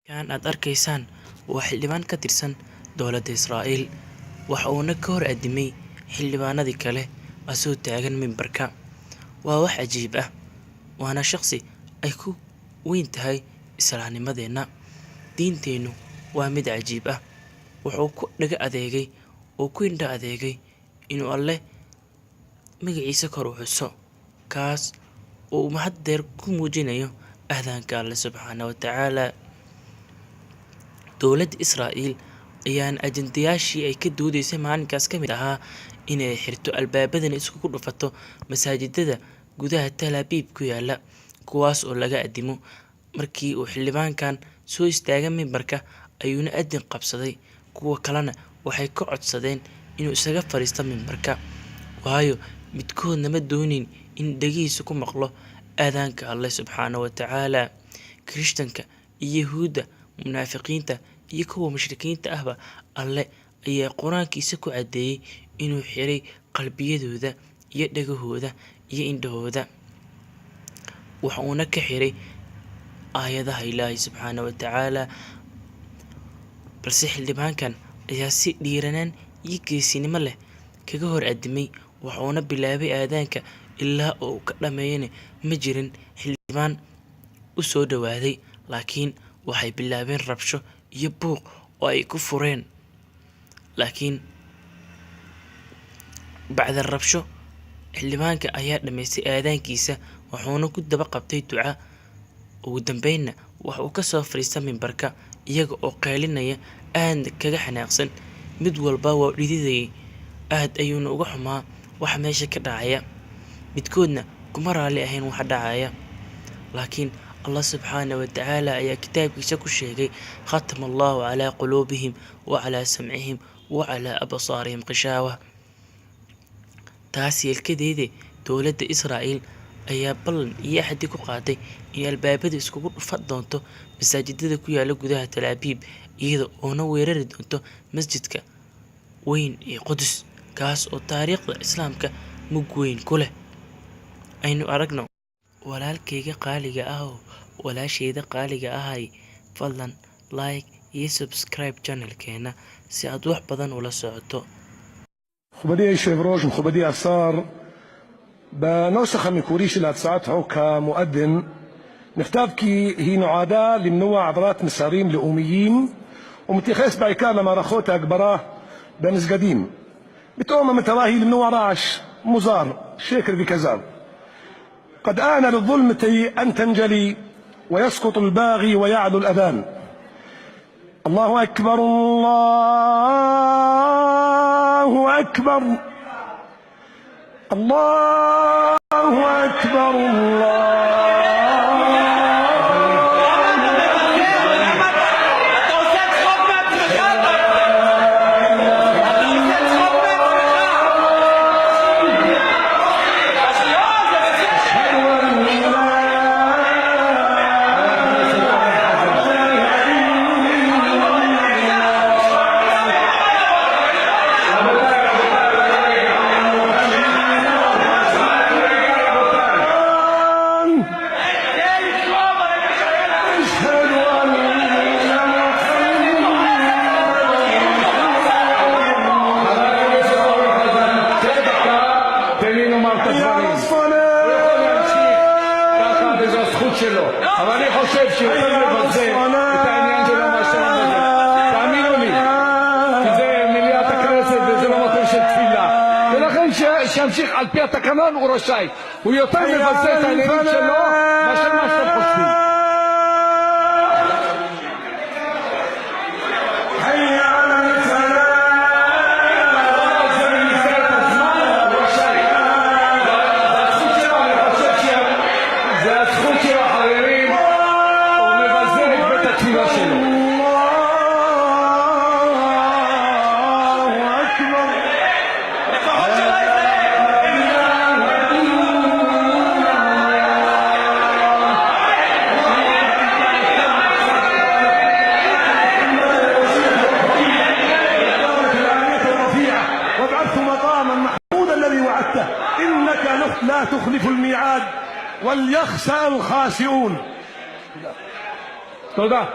Kan aad arkaysaan waa xildhibaan ka tirsan dowladda Israa'iil waxa uuna ka hor aadimay xildhibaanadii kale asoo taagan mimbarka. Waa wax cajiib ah, waana shaqsi ay ku weyn tahay islaamnimadeena. Diinteenu waa mid cajiib ah, wuxuu ku dhaga adeegay oo ku indha adeegay inuu Alle magaciisa kor u xuso, kaas oo mahad dheer ku muujinayo ahdaanka Alle subxaanahu wa tacaala. dowladda Israa'iil ayaan ajandayaashii ay ka doodaysay maalinkaas ka mid ahaa inay xirto albaabadan iskugu dhufato masaajidada gudaha Tel Aviv ku yaala, kuwaas oo laga adimo. Markii uu xildhibaankan soo istaagay mimbarka ayuuna adin qabsaday, kuwa kalena waxay ka codsadeen inuu isaga fariisto mimbarka, waayo midkoodna ma doonin in dhagihiisa ku maqlo aadaanka Alle subxaanahu wa tacaala. Kirishtanka iyo Yahuudda, munaafiqiinta iyo kuwa mushrikiinta ahba Alle ayaa quraankiisa ku cadeeyay inuu xiray qalbiyadooda iyo dhagahooda iyo indhahooda, waxa uuna ka xiray aayadaha Ilaahay subxaanahu wa tacaala. Balse xildhibaankan ayaa si dhiiranaan iyo geesinimo leh kaga hor aadimay, waxuuna bilaabay aadaanka ilaa uu ka dhameeyana ma jirin xildhibaan u soo dhawaaday, laakiin waxay bilaabeen rabsho iyo buuq oo ay ku fureen. Laakiin bacda rabsho, xildhibaanka ayaa dhameystay aadaankiisa, wuxuuna ku daba qabtay duca. Ugu dambeynna waxa uu ka soo fariistay mimbarka iyaga oo qeylinaya, aad kaga xanaaqsan. Mid walba waa dhididayay, aad ayuuna uga xumaa waxa meesha ka dhacaya. Midkoodna kuma raali ahayn waxa dhacaya, laakiin Allah subxaanahu wa tacaala ayaa kitaabkiisa ku sheegay: khatama Allahu calaa quluubihim wa calaa samcihim wa calaa absaarihim qishaawa. taas yeelkadeeda dowladda Israa'iil ayaa ballan iyo axdi ku qaaday in albaabada iskugu dhufan doonto masaajidada ku yaala gudaha Tel Aviv, iyada oona weerari doonto masjidka weyn ee Qudus, kaas oo taariikhda islaamka mug weyn ku leh. Aynu aragno walaalkayga qaaliga ah oo walaashayda qaaliga ahay, fadlan like iyo subscribe channelkeena si aad wax badan ula socoto. מכובדי היושב ראש, מכובדי השר, בנוסח המקורי של הצעת חוק המואדין נכתב כי היא נועדה למנוע העברת מסרים לאומיים ומתייחס בעיקר למערכות ההגברה במסגדים. פתאום המטרה היא למנוע רעש מוזר, שקר וכזב. قد آن للظلمة أن تنجلي ويسقط الباغي ويعلو الأذان. الله أكبر، الله أكبر، الله أكبر، الله. אבל אני חושב שיותר מבזה את העניין של המשל הזה. תאמינו לי, כי זה מליאת הכנסת וזה לא מקום של תפילה. ולכן שימשיך על פי התקנון הוא רשאי. הוא יותר מבזה את העניינים שלו מאשר מה שאתם חושבים. إنك لا تخلف الميعاد وليخسأ الخاسئون. تفضل.